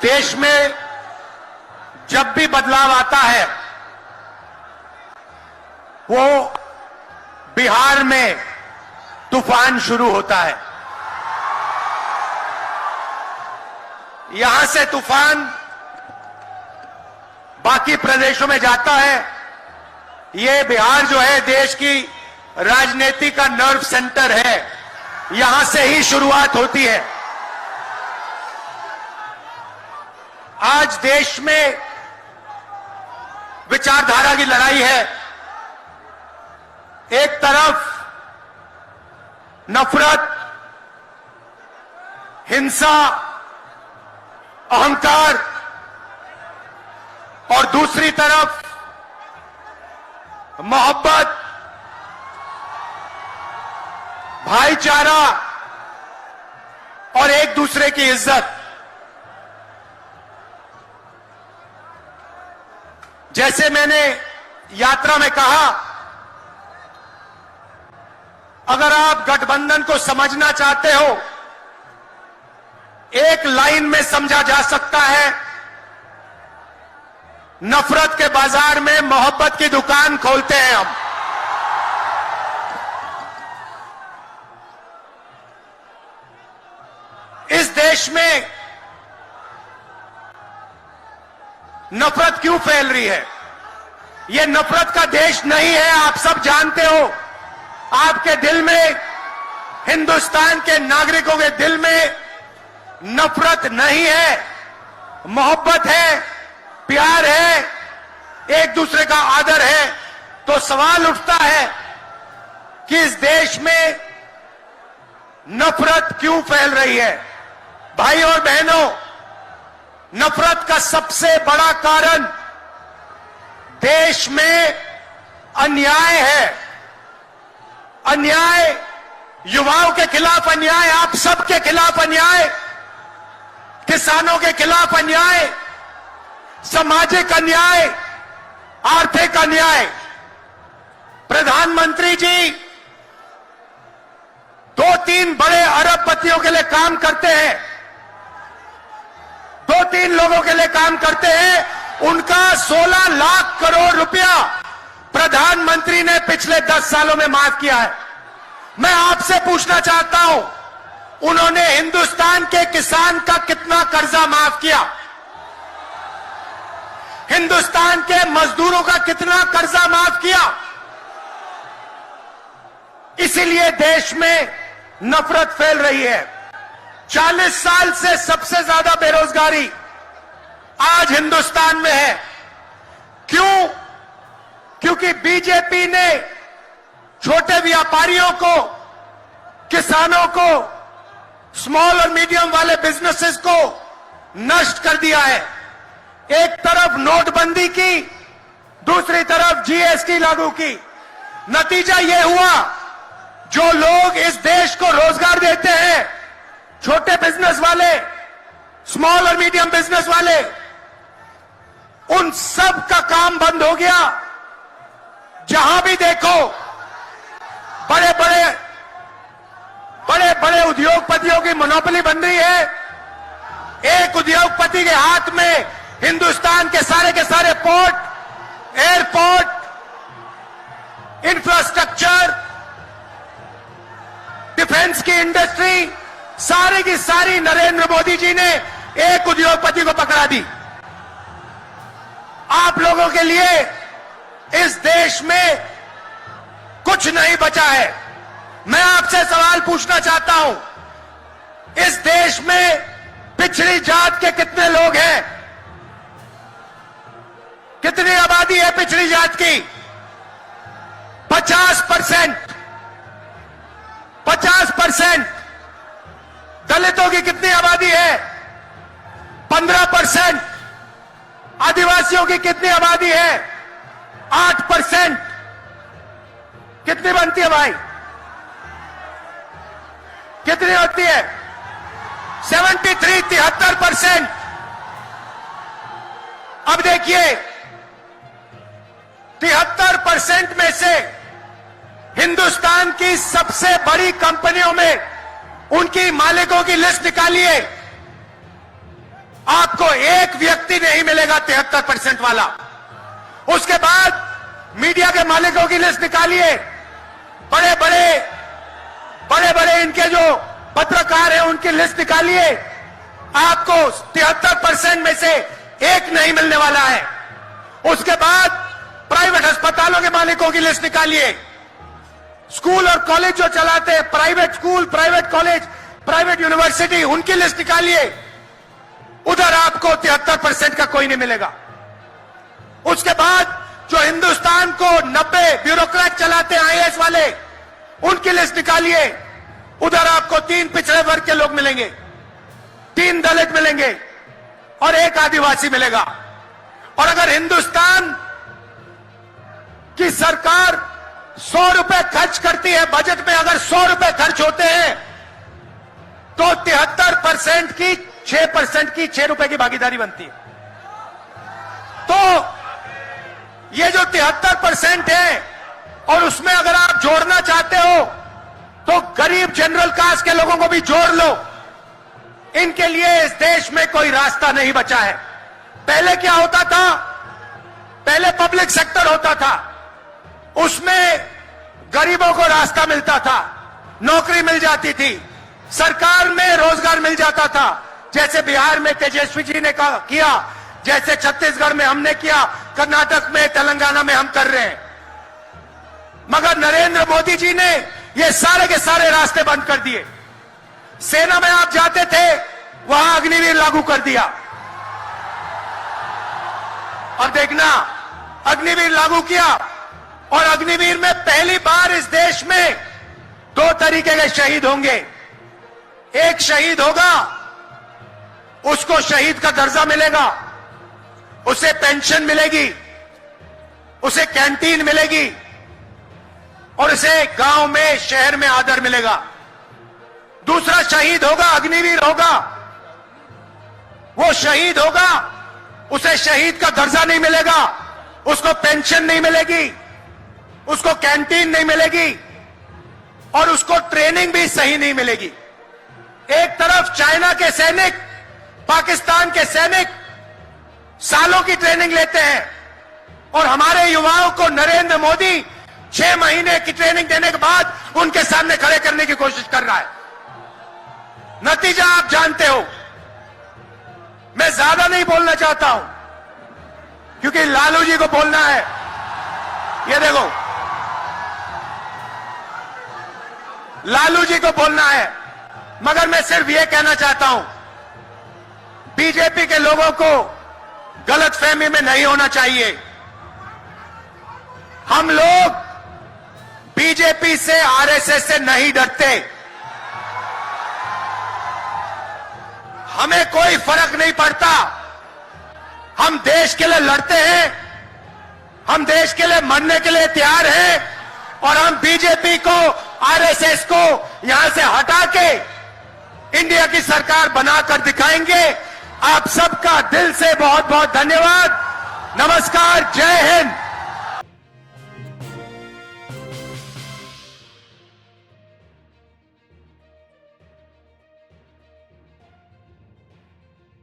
देश में जब भी बदलाव आता है वो बिहार में तूफान शुरू होता है। यहां से तूफान बाकी प्रदेशों में जाता है। ये बिहार जो है देश की राजनीति का नर्व सेंटर है, यहां से ही शुरुआत होती है। आज देश में विचारधारा की लड़ाई है। एक तरफ नफरत, हिंसा, अहंकार और दूसरी तरफ मोहब्बत, भाईचारा और एक दूसरे की इज्जत। जैसे मैंने यात्रा में कहा, अगर आप गठबंधन को समझना चाहते हो, एक लाइन में समझा जा सकता है, नफरत के बाजार में मोहब्बत की दुकान खोलते हैं हम। इस देश में नफरत क्यों फैल रही है? यह नफरत का देश नहीं है, आप सब जानते हो। आपके दिल में, हिंदुस्तान के नागरिकों के दिल में नफरत नहीं है, मोहब्बत है, प्यार है, एक दूसरे का आदर है। तो सवाल उठता है कि इस देश में नफरत क्यों फैल रही है? भाई और बहनों, नफरत का सबसे बड़ा कारण देश में अन्याय है। अन्याय, युवाओं के खिलाफ अन्याय, आप सबके खिलाफ अन्याय, किसानों के खिलाफ अन्याय, सामाजिक अन्याय, आर्थिक अन्याय। प्रधानमंत्री जी 2-3 बड़े अरबपतियों के लिए काम करते हैं, 2-3 लोगों के लिए काम करते हैं। उनका 16 लाख करोड़ रुपया प्रधानमंत्री ने पिछले 10 सालों में माफ किया है। मैं आपसे पूछना चाहता हूं, उन्होंने हिंदुस्तान के किसान का कितना कर्जा माफ किया? हिंदुस्तान के मजदूरों का कितना कर्जा माफ किया? इसीलिए देश में नफरत फैल रही है। 40 साल से सबसे ज्यादा बेरोजगारी आज हिंदुस्तान में है। क्यों? क्योंकि बीजेपी ने छोटे व्यापारियों को, किसानों को, स्मॉल और मीडियम वाले बिजनेसेस को नष्ट कर दिया है। एक तरफ नोटबंदी की, दूसरी तरफ जीएसटी लागू की। नतीजा यह हुआ, जो लोग इस देश को रोजगार देते हैं, छोटे बिजनेस वाले, स्मॉल और मीडियम बिजनेस वाले, उन सब का काम बंद हो गया। जहां भी देखो बड़े बड़े उद्योगपतियों की मोनोपोली बन रही है। एक उद्योगपति के हाथ में हिंदुस्तान के सारे पोर्ट, एयरपोर्ट, इंफ्रास्ट्रक्चर, डिफेंस की इंडस्ट्री, सारी की सारी नरेंद्र मोदी जी ने एक उद्योगपति को पकड़ा दी। आप लोगों के लिए इस देश में कुछ नहीं बचा है। मैं आपसे सवाल पूछना चाहता हूं, इस देश में पिछड़ी जात के कितने लोग हैं? कितनी आबादी है पिछड़ी जात की? 50%। 50%। दलितों की कितनी आबादी है? 15%। आदिवासियों की कितनी आबादी है? 8%। कितनी बनती है भाई? कितनी होती है? 73% अब देखिए 73% में से हिंदुस्तान की सबसे बड़ी कंपनियों में उनकी मालिकों की लिस्ट निकालिए। आपको एक व्यक्ति नहीं मिलेगा 73% वाला। उसके बाद मीडिया के मालिकों की लिस्ट निकालिए, बड़े बड़े इनके जो पत्रकार हैं उनकी लिस्ट निकालिए, आपको 73% में से एक नहीं मिलने वाला है। उसके बाद प्राइवेट अस्पतालों के मालिकों की लिस्ट निकालिए, स्कूल और कॉलेज जो चलाते हैं, private school, private college, private university, उनकी लिस्ट निकालिए, उधर आपको 73% का कोई नहीं मिलेगा। उसके बाद जो हिंदुस्तान को 90 ब्यूरोक्रेट चलाते हैं आईएएस वाले, उनकी लिस्ट निकालिए, उधर आपको 3 पिछड़े वर्ग के लोग मिलेंगे, 3 दलित मिलेंगे और 1 आदिवासी मिलेगा। और अगर हिंदुस्तान की सरकार 100 रुपए खर्च करती है, बजट में अगर 100 रुपए खर्च होते हैं तो 73% की 6% की 6 रुपए की भागीदारी बनती है। तो ये जो 73% है और उसमें अगर आप जोड़ना चाहते हो तो गरीब जनरल कास्ट के लोगों को भी जोड़ लो। इनके लिए इस देश में कोई रास्ता नहीं बचा है। पहले क्या होता था, पहले पब्लिक सेक्टर होता था, उसमें गरीबों को रास्ता मिलता था, नौकरी मिल जाती थी, सरकार में रोजगार मिल जाता था, जैसे बिहार में तेजस्वी जी ने किया, जैसे छत्तीसगढ़ में हमने किया, कर्नाटक में, तेलंगाना में हम कर रहे हैं। मगर नरेंद्र मोदी जी ने ये सारे के सारे रास्ते बंद कर दिए। सेना में आप जाते थे, वहां अग्निवीर लागू कर दिया। और देखना, अग्निवीर लागू किया और अग्निवीर में पहली बार इस देश में 2 तरीके के शहीद होंगे। एक शहीद होगा, उसको शहीद का दर्जा मिलेगा, उसे पेंशन मिलेगी, उसे कैंटीन मिलेगी और उसे गांव में, शहर में आदर मिलेगा। दूसरा शहीद होगा, अग्निवीर होगा, वो शहीद होगा, उसे शहीद का दर्जा नहीं मिलेगा, उसको पेंशन नहीं मिलेगी, उसको कैंटीन नहीं मिलेगी और उसको ट्रेनिंग भी सही नहीं मिलेगी। एक तरफ चाइना के सैनिक, पाकिस्तान के सैनिक सालों की ट्रेनिंग लेते हैं और हमारे युवाओं को नरेंद्र मोदी 6 महीने की ट्रेनिंग देने के बाद उनके सामने खड़े करने की कोशिश कर रहा है। नतीजा आप जानते हो। मैं ज्यादा नहीं बोलना चाहता हूं क्योंकि लालू जी को बोलना है। ये देखो, लालू जी को बोलना है, मगर मैं सिर्फ ये कहना चाहता हूं, बीजेपी के लोगों को गलतफहमी में नहीं होना चाहिए। हम लोग बीजेपी से, आरएसएस से नहीं डरते। हमें कोई फर्क नहीं पड़ता। हम देश के लिए लड़ते हैं, हम देश के लिए मरने के लिए तैयार हैं और हम बीजेपी को, आरएसएस को यहां से हटा के इंडिया की सरकार बनाकर दिखाएंगे। आप सबका दिल से बहुत बहुत धन्यवाद। नमस्कार, जय हिंद।